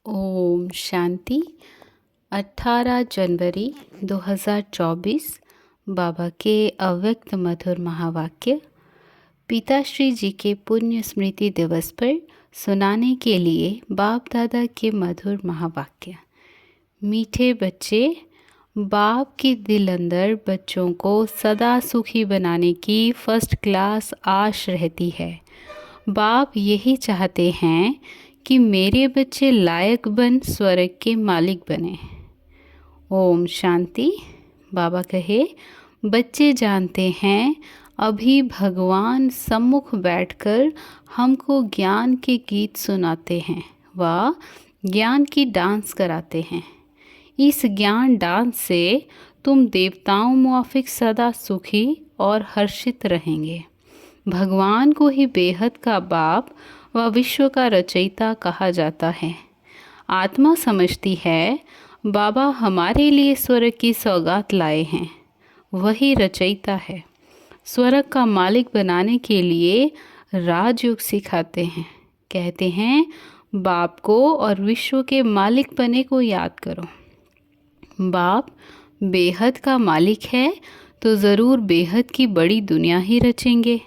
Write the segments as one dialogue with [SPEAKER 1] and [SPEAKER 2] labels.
[SPEAKER 1] ओम शांति। 18 जनवरी 2024 बाबा के अव्यक्त मधुर महावाक्य पिताश्री जी के पुण्य स्मृति दिवस पर सुनाने के लिए बाप दादा के मधुर महावाक्य। मीठे बच्चे, बाप के दिल अंदर बच्चों को सदा सुखी बनाने की फर्स्ट क्लास आश रहती है। बाप यही चाहते हैं कि मेरे बच्चे लायक बन स्वर्ग के मालिक बने। ओम शांति। बाबा कहे, बच्चे जानते हैं अभी भगवान सम्मुख बैठकर हमको ज्ञान के गीत सुनाते हैं व ज्ञान की डांस कराते हैं। इस ज्ञान डांस से तुम देवताओं मुआफिक सदा सुखी और हर्षित रहेंगे। भगवान को ही बेहद का बाप व विश्व का रचयिता कहा जाता है। आत्मा समझती है बाबा हमारे लिए स्वर्ग की सौगात लाए हैं, वही रचयिता है। स्वर्ग का मालिक बनाने के लिए राजयोग सिखाते हैं। कहते हैं बाप को और विश्व के मालिक बने को याद करो। बाप बेहद का मालिक है तो ज़रूर बेहद की बड़ी दुनिया ही रचेंगे।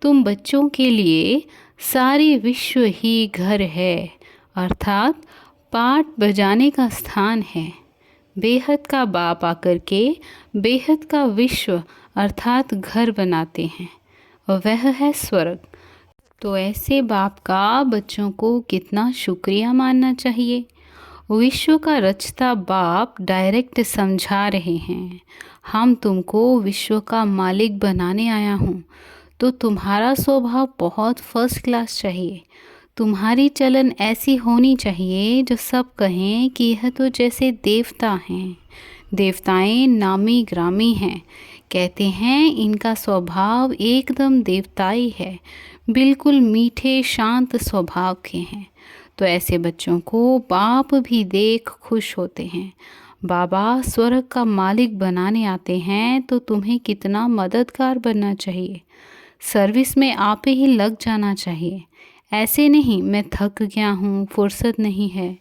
[SPEAKER 1] तुम बच्चों के लिए सारी विश्व ही घर है, अर्थात पाठ बजाने का स्थान है। बेहद का बाप आकर के बेहद का विश्व अर्थात घर बनाते हैं, वह है स्वर्ग। तो ऐसे बाप का बच्चों को कितना शुक्रिया मानना चाहिए। विश्व का रचता बाप डायरेक्ट समझा रहे हैं, हम तुमको विश्व का मालिक बनाने आया हूँ, तो तुम्हारा स्वभाव बहुत फर्स्ट क्लास चाहिए। तुम्हारी चलन ऐसी होनी चाहिए जो सब कहें कि यह तो जैसे देवता हैं। देवताएं नामी ग्रामी हैं, कहते हैं इनका स्वभाव एकदम देवताई है, बिल्कुल मीठे शांत स्वभाव के हैं। तो ऐसे बच्चों को बाप भी देख खुश होते हैं। बाबा स्वर्ग का मालिक बनाने आते हैं तो तुम्हें कितना मददगार बनना चाहिए। सर्विस में आप ही लग जाना चाहिए। ऐसे नहीं मैं थक गया हूँ, फुर्सत नहीं है।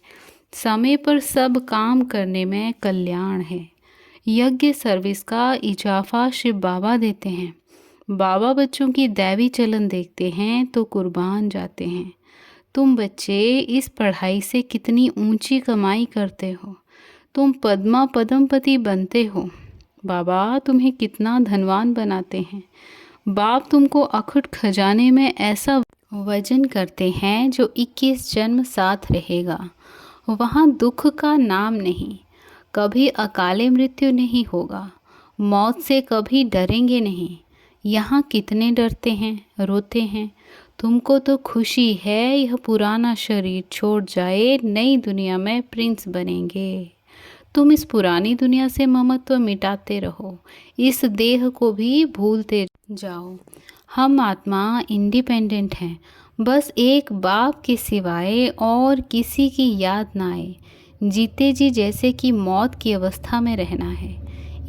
[SPEAKER 1] समय पर सब काम करने में कल्याण है। यज्ञ सर्विस का इजाफा शिव बाबा देते हैं। बाबा बच्चों की दैवी चलन देखते हैं तो कुर्बान जाते हैं। तुम बच्चे इस पढ़ाई से कितनी ऊंची कमाई करते हो, तुम पद्मा पद्मपति बनते हो। बाबा तुम्हें कितना धनवान बनाते हैं। बाप तुमको अखुट खजाने में ऐसा वजन करते हैं जो 21 जन्म साथ रहेगा। वहाँ दुख का नाम नहीं, कभी अकाले मृत्यु नहीं होगा, मौत से कभी डरेंगे नहीं। यहाँ कितने डरते हैं, रोते हैं। तुमको तो खुशी है यह पुराना शरीर छोड़ जाए, नई दुनिया में प्रिंस बनेंगे। तुम इस पुरानी दुनिया से ममत्व मिटाते रहो, इस देह को भी भूलते जाओ। हम आत्मा इंडिपेंडेंट हैं, बस एक बाप के सिवाय और किसी की याद ना आए। जीते जी जैसे कि मौत की अवस्था में रहना है।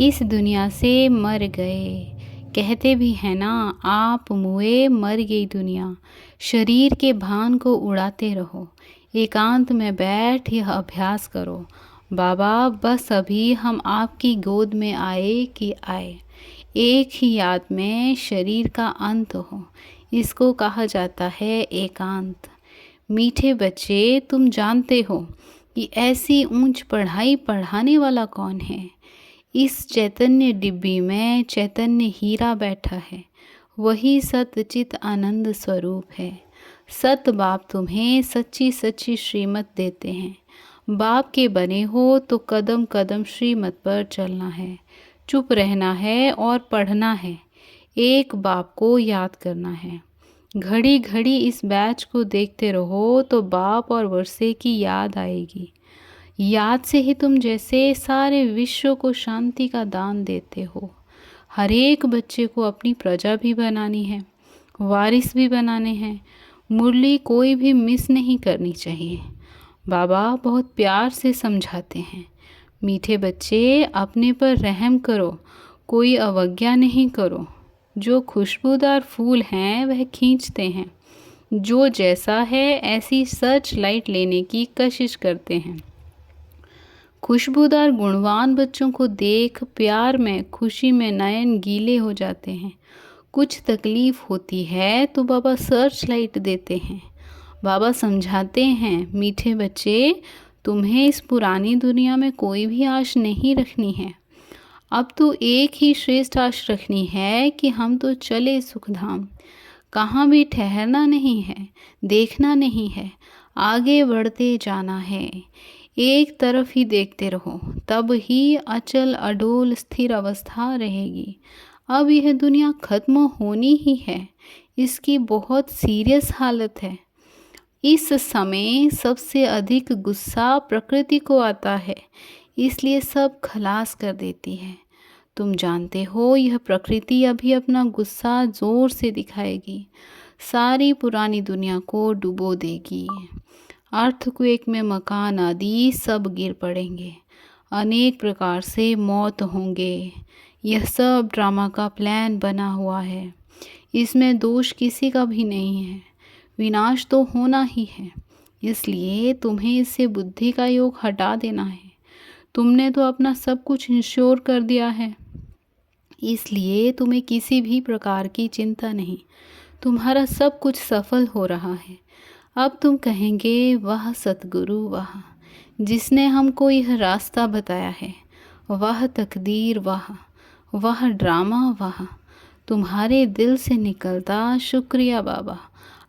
[SPEAKER 1] इस दुनिया से मर गए, कहते भी हैं ना, आप मुए मर गई दुनिया। शरीर के भान को उड़ाते रहो, एकांत में बैठ यह अभ्यास करो। बाबा बस अभी हम आपकी गोद में आए कि आए। एक ही याद में शरीर का अंत हो, इसको कहा जाता है एकांत। मीठे बच्चे, तुम जानते हो कि ऐसी ऊंच पढ़ाई पढ़ाने वाला कौन है। इस चैतन्य डिब्बी में चैतन्य हीरा बैठा है, वही सतचित आनंद स्वरूप है। सत बाप तुम्हें सच्ची सच्ची श्रीमत देते हैं। बाप के बने हो तो कदम कदम श्रीमत पर चलना है, चुप रहना है और पढ़ना है। एक बाप को याद करना है। घड़ी घड़ी इस बैच को देखते रहो तो बाप और वर्षे की याद आएगी। याद से ही तुम जैसे सारे विश्व को शांति का दान देते हो। हर एक बच्चे को अपनी प्रजा भी बनानी है, वारिस भी बनाने हैं। मुरली कोई भी मिस नहीं करनी चाहिए। बाबा बहुत प्यार से समझाते हैं, मीठे बच्चे अपने पर रहम करो, कोई अवज्ञा नहीं करो। जो खुशबूदार फूल हैं वह खींचते हैं, जो जैसा है ऐसी सर्च लाइट लेने की कशिश करते हैं। खुशबूदार गुणवान बच्चों को देख प्यार में खुशी में नयन गीले हो जाते हैं। कुछ तकलीफ होती है तो बाबा सर्च लाइट देते हैं। बाबा समझाते हैं, मीठे बच्चे, तुम्हें इस पुरानी दुनिया में कोई भी आश नहीं रखनी है। अब तो एक ही श्रेष्ठ आश रखनी है कि हम तो चले सुखधाम। कहाँ भी ठहरना नहीं है, देखना नहीं है, आगे बढ़ते जाना है। एक तरफ ही देखते रहो, तब ही अचल अडोल स्थिर अवस्था रहेगी। अब यह दुनिया खत्म होनी ही है, इसकी बहुत सीरियस हालत है। इस समय सबसे अधिक गुस्सा प्रकृति को आता है, इसलिए सब खलास कर देती है। तुम जानते हो यह प्रकृति अभी अपना गुस्सा जोर से दिखाएगी, सारी पुरानी दुनिया को डुबो देगी। अर्थक्वेक में मकान आदि सब गिर पड़ेंगे, अनेक प्रकार से मौत होंगे। यह सब ड्रामा का प्लान बना हुआ है, इसमें दोष किसी का भी नहीं है। विनाश तो होना ही है, इसलिए तुम्हें इससे बुद्धि का योग हटा देना है। तुमने तो अपना सब कुछ इंश्योर कर दिया है, इसलिए तुम्हें किसी भी प्रकार की चिंता नहीं। तुम्हारा सब कुछ सफल हो रहा है। अब तुम कहेंगे, वाह सतगुरु वाह, जिसने हमको यह रास्ता बताया है। वाह तकदीर वाह, वाह ड्रामा वाह। तुम्हारे दिल से निकलता शुक्रिया बाबा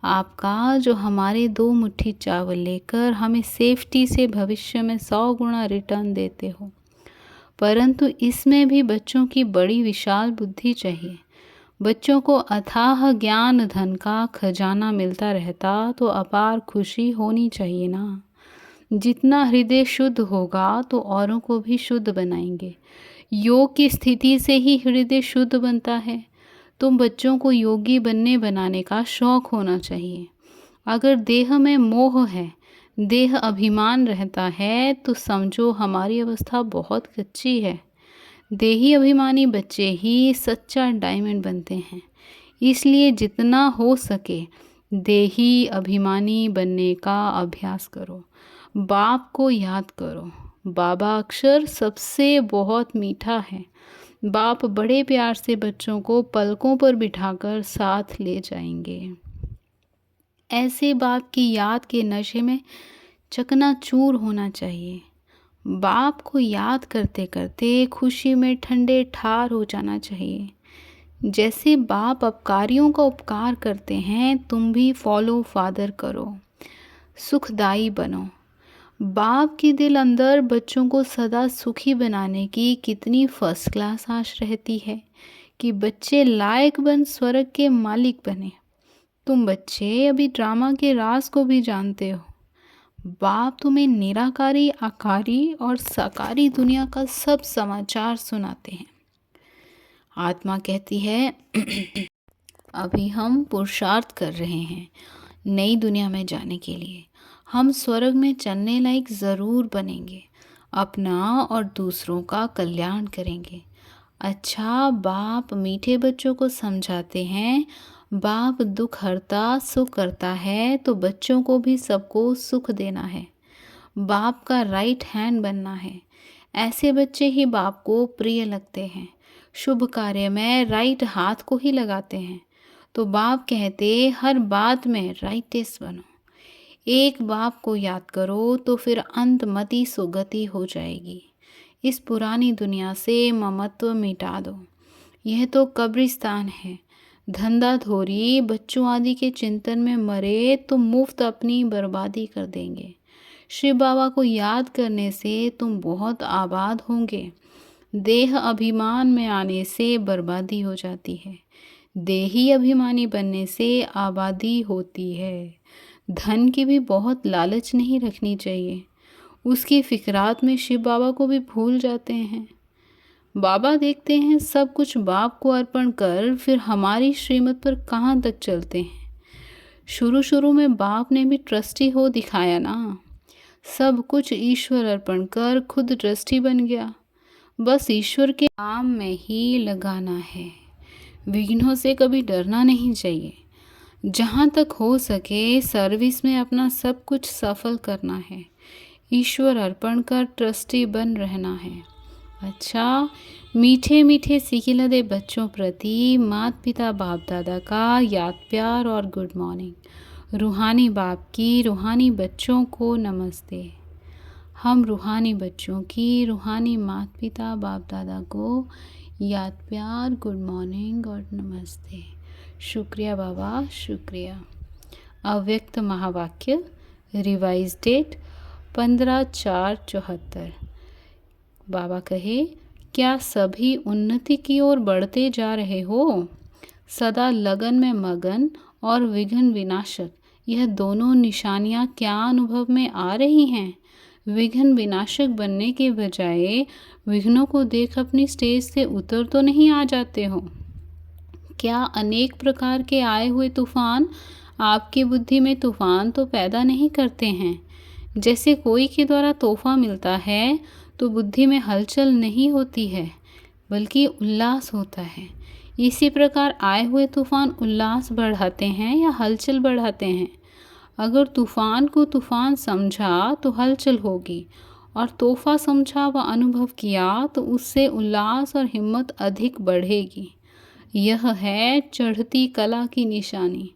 [SPEAKER 1] आपका, जो हमारे 2 मुट्ठी चावल लेकर हमें सेफ्टी से भविष्य में 100 गुना रिटर्न देते हो। परंतु इसमें भी बच्चों की बड़ी विशाल बुद्धि चाहिए। बच्चों को अथाह ज्ञान धन का खजाना मिलता रहता तो अपार खुशी होनी चाहिए ना। जितना हृदय शुद्ध होगा तो औरों को भी शुद्ध बनाएंगे। योग की स्थिति से ही हृदय शुद्ध बनता है। तुम बच्चों को योगी बनाने का शौक होना चाहिए। अगर देह में मोह है, देह अभिमान रहता है, तो समझो हमारी अवस्था बहुत कच्ची है। देही अभिमानी बच्चे ही सच्चा डायमंड बनते हैं। इसलिए जितना हो सके देही अभिमानी बनने का अभ्यास करो। बाप को याद करो। बाबा अक्षर सबसे बहुत मीठा है। बाप बड़े प्यार से बच्चों को पलकों पर बिठाकर साथ ले जाएंगे। ऐसे बाप की याद के नशे में चकनाचूर होना चाहिए। बाप को याद करते करते खुशी में ठंडे ठार हो जाना चाहिए। जैसे बाप अपकारियों का उपकार करते हैं, तुम भी फॉलो फादर करो, सुखदाई बनो। बाप की दिल अंदर बच्चों को सदा सुखी बनाने की कितनी फर्स्ट क्लास आश रहती है कि बच्चे लायक बन स्वर्ग के मालिक बने। तुम बच्चे अभी ड्रामा के राज को भी जानते हो। बाप तुम्हें निराकारी, आकारी और साकारी दुनिया का सब समाचार सुनाते हैं। आत्मा कहती है अभी हम पुरुषार्थ कर रहे हैं नई दुनिया में जाने के लिए। हम स्वर्ग में चलने लायक ज़रूर बनेंगे, अपना और दूसरों का कल्याण करेंगे। अच्छा, बाप मीठे बच्चों को समझाते हैं, बाप दुख हरता सुख करता है, तो बच्चों को भी सबको सुख देना है। बाप का राइट हैंड बनना है। ऐसे बच्चे ही बाप को प्रिय लगते हैं। शुभ कार्य में राइट हाथ को ही लगाते हैं। तो बाप कहते, हर बात में राइटेस्ट बनो। एक बाप को याद करो तो फिर अंतमति सुगति हो जाएगी। इस पुरानी दुनिया से ममत्व मिटा दो। यह तो कब्रिस्तान है। धंधाधोरी बच्चों आदि के चिंतन में मरे तो मुफ्त अपनी बर्बादी कर देंगे। शिव बाबा को याद करने से तुम बहुत आबाद होंगे। देह अभिमान में आने से बर्बादी हो जाती है। देही अभिमानी बनने से आबादी होती है। धन की भी बहुत लालच नहीं रखनी चाहिए। उसकी फिक्रात में शिव बाबा को भी भूल जाते हैं। बाबा देखते हैं सब कुछ बाप को अर्पण कर फिर हमारी श्रीमत पर कहाँ तक चलते हैं। शुरू में बाप ने भी ट्रस्टी हो दिखाया ना। सब कुछ ईश्वर अर्पण कर खुद ट्रस्टी बन गया। बस ईश्वर के काम में ही लगाना है। विघ्नों से कभी डरना नहीं चाहिए। जहाँ तक हो सके सर्विस में अपना सब कुछ सफल करना है, ईश्वर अर्पण कर ट्रस्टी बन रहना है। अच्छा, मीठे मीठे सिखिलदे बच्चों प्रति माता पिता बाप दादा का याद प्यार और गुड मॉर्निंग। रूहानी बाप की रूहानी बच्चों को नमस्ते। हम रूहानी बच्चों की रूहानी माता पिता बाप दादा को याद प्यार गुड मॉर्निंग और नमस्ते। शुक्रिया बाबा, शुक्रिया। अव्यक्त महावाक्य, रिवाइज डेट 15/4/74। बाबा कहे, क्या सभी उन्नति की ओर बढ़ते जा रहे हो? सदा लगन में मगन और विघ्न विनाशक, यह दोनों निशानियां क्या अनुभव में आ रही हैं? विघ्न विनाशक बनने के बजाय विघ्नों को देख अपनी स्टेज से उतर तो नहीं आ जाते हो? क्या अनेक प्रकार के आए हुए तूफान आपकी बुद्धि में तूफान तो पैदा नहीं करते हैं? जैसे कोई के द्वारा तोहफा मिलता है तो बुद्धि में हलचल नहीं होती है बल्कि उल्लास होता है। इसी प्रकार आए हुए तूफान उल्लास बढ़ाते हैं या हलचल बढ़ाते हैं? अगर तूफान को तूफान समझा तो हलचल होगी, और तोहफा समझा व अनुभव किया तो उससे उल्लास और हिम्मत अधिक बढ़ेगी। यह है चढ़ती कला की निशानी।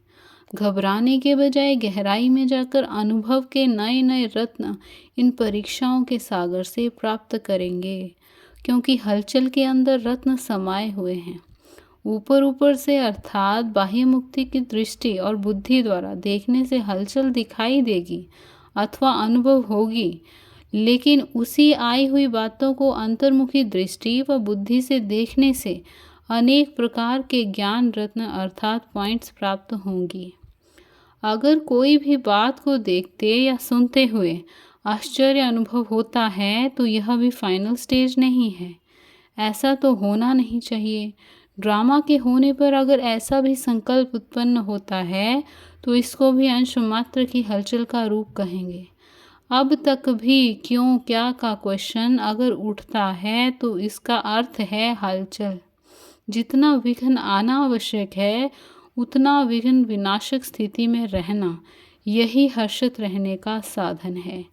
[SPEAKER 1] घबराने के बजाय गहराई में जाकर अनुभव के नए नए रत्न इन परीक्षाओं के सागर से प्राप्त करेंगे, क्योंकि हलचल के अंदर रत्न समाये हुए हैं। ऊपर ऊपर से अर्थात बाह्य मुक्ति की दृष्टि और बुद्धि द्वारा देखने से हलचल दिखाई देगी अथवा अनुभव होगी, लेकिन उसी आई हुई बातों को अंतर्मुखी दृष्टि व बुद्धि से देखने से अनेक प्रकार के ज्ञान रत्न अर्थात पॉइंट्स प्राप्त होंगी। अगर कोई भी बात को देखते या सुनते हुए आश्चर्य अनुभव होता है तो यह भी फाइनल स्टेज नहीं है। ऐसा तो होना नहीं चाहिए। ड्रामा के होने पर अगर ऐसा भी संकल्प उत्पन्न होता है तो इसको भी अंश मात्र की हलचल का रूप कहेंगे। अब तक भी क्यों क्या का क्वेश्चन अगर उठता है तो इसका अर्थ है हलचल। जितना विघ्न आना आवश्यक है उतना विघ्न विनाशक स्थिति में रहना, यही हर्षित रहने का साधन है।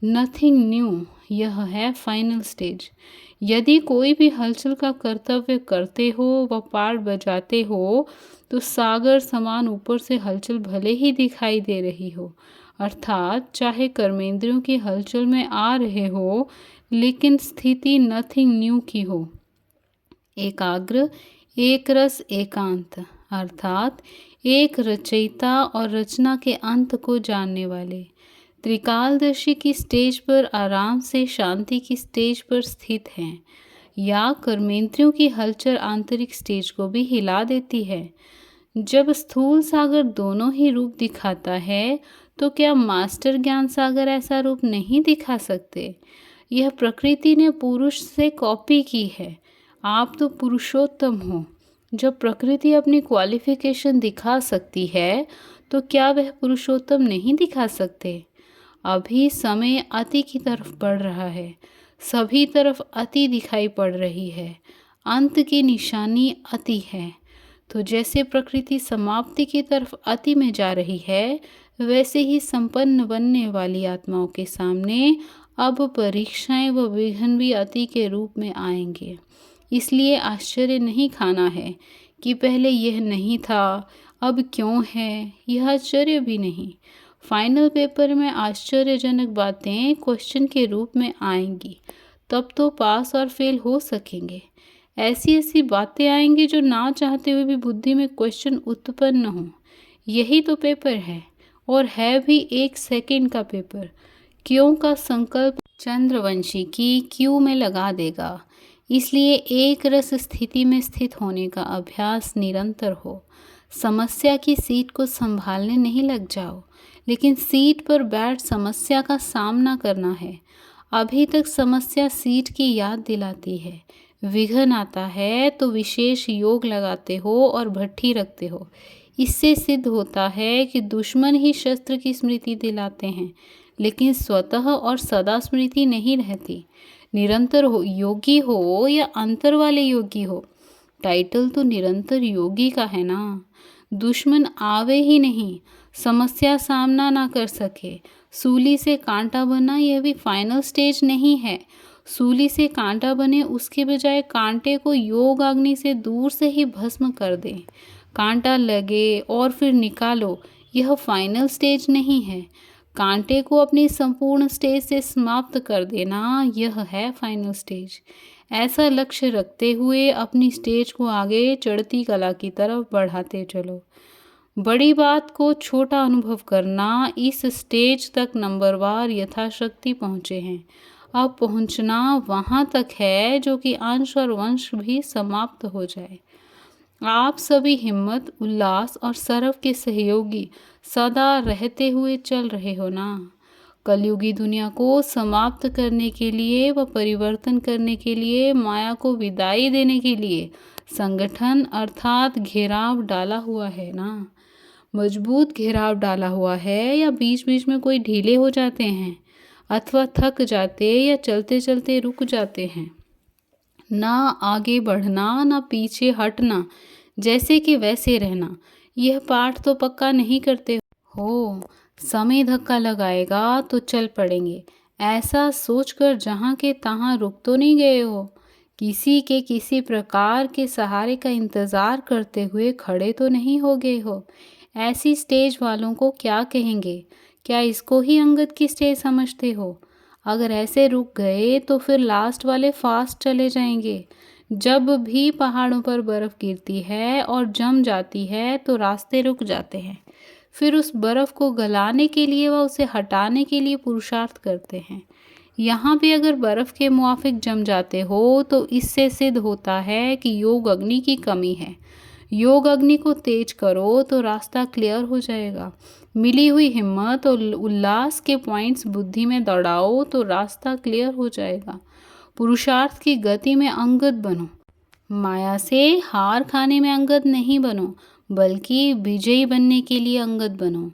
[SPEAKER 1] नथिंग न्यू, यह है फाइनल स्टेज। यदि कोई भी हलचल का कर्तव्य करते हो व पार्ट बजाते हो तो सागर समान ऊपर से हलचल भले ही दिखाई दे रही हो, अर्थात चाहे कर्मेंद्रियों की हलचल में आ रहे हो, लेकिन स्थिति नथिंग न्यू की हो। एकाग्र, एक रस, एकांत, अर्थात एक रचयिता और रचना के अंत को जानने वाले, त्रिकालदर्शी की स्टेज पर आराम से शांति की स्टेज पर स्थित हैं, या कर्मेंद्रियों की हलचल आंतरिक स्टेज को भी हिला देती है। जब स्थूल सागर दोनों ही रूप दिखाता है तो क्या मास्टर ज्ञान सागर ऐसा रूप नहीं दिखा सकते? यह प्रकृति ने पुरुष से कॉपी की है। आप तो पुरुषोत्तम हो। जब प्रकृति अपनी क्वालिफिकेशन दिखा सकती है तो क्या वह पुरुषोत्तम नहीं दिखा सकते? अभी समय अति की तरफ बढ़ रहा है। सभी तरफ अति दिखाई पड़ रही है। अंत की निशानी अति है। तो जैसे प्रकृति समाप्ति की तरफ अति में जा रही है, वैसे ही संपन्न बनने वाली आत्माओं के सामने अब परीक्षाएं व विघ्न भी अति के रूप में आएंगे। इसलिए आश्चर्य नहीं खाना है कि पहले यह नहीं था, अब क्यों है, यह आश्चर्य भी नहीं। फाइनल पेपर में आश्चर्यजनक बातें क्वेश्चन के रूप में आएंगी, तब तो पास और फेल हो सकेंगे। ऐसी ऐसी बातें आएंगी जो ना चाहते हुए भी बुद्धि में क्वेश्चन उत्पन्न हो। यही तो पेपर है, और है भी 1 सेकंड का पेपर। क्यों का संकल्प चंद्रवंशी की क्यों में लगा देगा। इसलिए एक रस स्थिति में स्थित होने का अभ्यास निरंतर हो। समस्या की सीट को संभालने नहीं लग जाओ, लेकिन सीट पर बैठ समस्या का सामना करना है। अभी तक समस्या सीट की याद दिलाती है। विघ्न आता है तो विशेष योग लगाते हो और भट्ठी रखते हो। इससे सिद्ध होता है कि दुश्मन ही शस्त्र की स्मृति दिलाते हैं, लेकिन स्वतः और सदा स्मृति नहीं रहती। निरंतर हो योगी हो या अंतर वाले योगी हो, टाइटल तो निरंतर योगी का है ना। दुश्मन आवे ही नहीं, समस्या सामना ना कर सके, सूली से कांटा बना, यह भी फाइनल स्टेज नहीं है। सूली से कांटा बने उसके बजाय कांटे को योग अग्नि से दूर से ही भस्म कर दें। कांटा लगे और फिर निकालो, यह फाइनल स्टेज नहीं है। कांटे को अपनी संपूर्ण स्टेज से समाप्त कर देना, यह है फाइनल स्टेज। ऐसा लक्ष्य रखते हुए अपनी स्टेज को आगे चढ़ती कला की तरफ बढ़ाते चलो। बड़ी बात को छोटा अनुभव करना, इस स्टेज तक नंबरवार यथाशक्ति पहुँचे हैं। अब पहुँचना वहाँ तक है जो कि अंश और वंश भी समाप्त हो जाए। आप सभी हिम्मत, उल्लास और सरव के सहयोगी सदा रहते हुए चल रहे हो ना। कलयुगी दुनिया को समाप्त करने के लिए व परिवर्तन करने के लिए, माया को विदाई देने के लिए संगठन अर्थात घेराव डाला हुआ है ना। मजबूत घेराव डाला हुआ है या बीच बीच में कोई ढीले हो जाते हैं अथवा थक जाते या चलते चलते रुक जाते हैं। ना आगे बढ़ना ना पीछे हटना, जैसे कि वैसे रहना, यह पाठ तो पक्का नहीं करते हो। समय धक्का लगाएगा तो चल पड़ेंगे, ऐसा सोचकर जहाँ के तहाँ रुक तो नहीं गए हो। किसी के किसी प्रकार के सहारे का इंतज़ार करते हुए खड़े तो नहीं हो गए हो। ऐसी स्टेज वालों को क्या कहेंगे? क्या इसको ही अंगद की स्टेज समझते हो? अगर ऐसे रुक गए तो फिर लास्ट वाले फास्ट चले जाएंगे। जब भी पहाड़ों पर बर्फ़ गिरती है और जम जाती है तो रास्ते रुक जाते हैं। फिर उस बर्फ़ को गलाने के लिए व उसे हटाने के लिए पुरुषार्थ करते हैं। यहाँ भी अगर बर्फ़ के मुआफिक जम जाते हो तो इससे सिद्ध होता है कि योग अग्नि की कमी है। योग अग्नि को तेज करो तो रास्ता क्लियर हो जाएगा। मिली हुई हिम्मत और उल्लास के पॉइंट्स बुद्धि में दौड़ाओ तो रास्ता क्लियर हो जाएगा। पुरुषार्थ की गति में अंगद बनो। माया से हार खाने में अंगद नहीं बनो, बल्कि विजयी बनने के लिए अंगद बनो।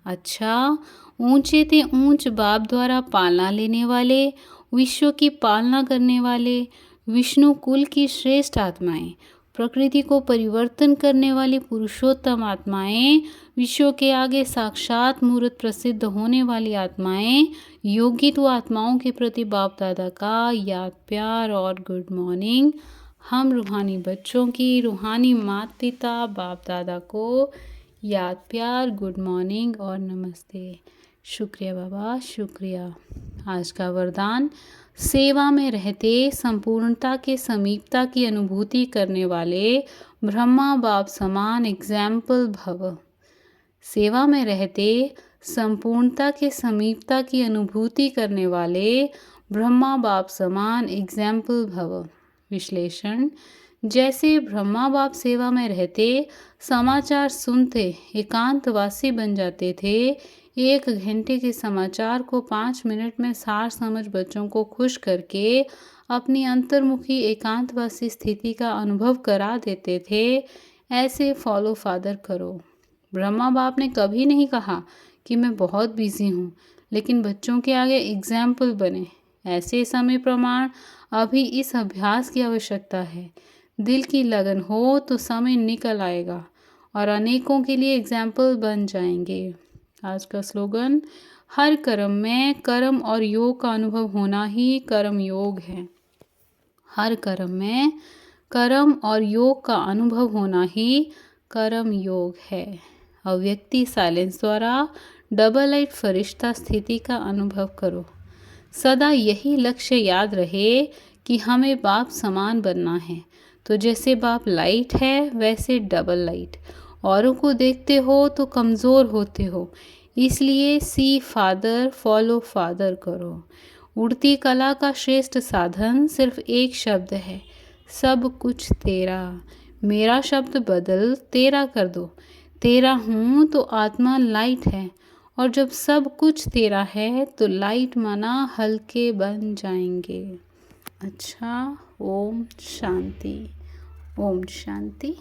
[SPEAKER 1] अच्छा, ऊंचे ते ऊंच बाप द्वारा पालना लेने वाले, विश्व की पालना करने वाले, विष्णु कुल की श्रेष्ठ आत्माएं, प्रकृति को परिवर्तन करने वाली पुरुषोत्तम आत्माएं, विश्व के आगे साक्षात मूर्त प्रसिद्ध होने वाली आत्माएं, योगी तो आत्माओं के प्रति बाप दादा का याद प्यार और गुड मॉर्निंग। हम रूहानी बच्चों की रूहानी माता पिता बाप दादा को याद प्यार, गुड मॉर्निंग और नमस्ते। शुक्रिया बाबा, शुक्रिया। आज का वरदान, सेवा में रहते संपूर्णता के समीपता की अनुभूति करने वाले ब्रह्मा बाप समान एग्जाम्पल भव। सेवा में रहते संपूर्णता के समीपता की अनुभूति करने वाले ब्रह्मा बाप समान एग्जाम्पल भव। विश्लेषण, जैसे ब्रह्मा बाप सेवा में रहते समाचार सुनते एकांतवासी बन जाते थे, 1 घंटे के समाचार को 5 मिनट में सार समझ बच्चों को खुश करके अपनी अंतर्मुखी एकांतवासी स्थिति का अनुभव करा देते थे, ऐसे फॉलो फादर करो। ब्रह्मा बाप ने कभी नहीं कहा कि मैं बहुत बिजी हूँ, लेकिन बच्चों के आगे एग्जाम्पल बने। ऐसे समय प्रमाण अभी इस अभ्यास की आवश्यकता है। दिल की लगन हो तो समय निकल आएगा और अनेकों के लिए एग्जाम्पल बन जाएंगे। आज का स्लोगन, हर कर्म में कर्म और योग का अनुभव होना ही कर्म योग है। हर कर्म में कर्म और योग का अनुभव होना ही कर्म योग है। अव्यक्ति साइलेंस द्वारा डबल लाइट फरिश्ता स्थिति का अनुभव करो। सदा यही लक्ष्य याद रहे कि हमें बाप समान बनना है। तो जैसे बाप लाइट है, वैसे डबल लाइट। औरों को देखते हो तो कमज़ोर होते हो, इसलिए सी फादर फॉलो फादर करो। उड़ती कला का श्रेष्ठ साधन सिर्फ एक शब्द है, सब कुछ तेरा। मेरा शब्द बदल तेरा कर दो। तेरा हूँ तो आत्मा लाइट है, और जब सब कुछ तेरा है तो लाइट माना हल्के बन जाएंगे। अच्छा, ओम शांति, ओम शांति।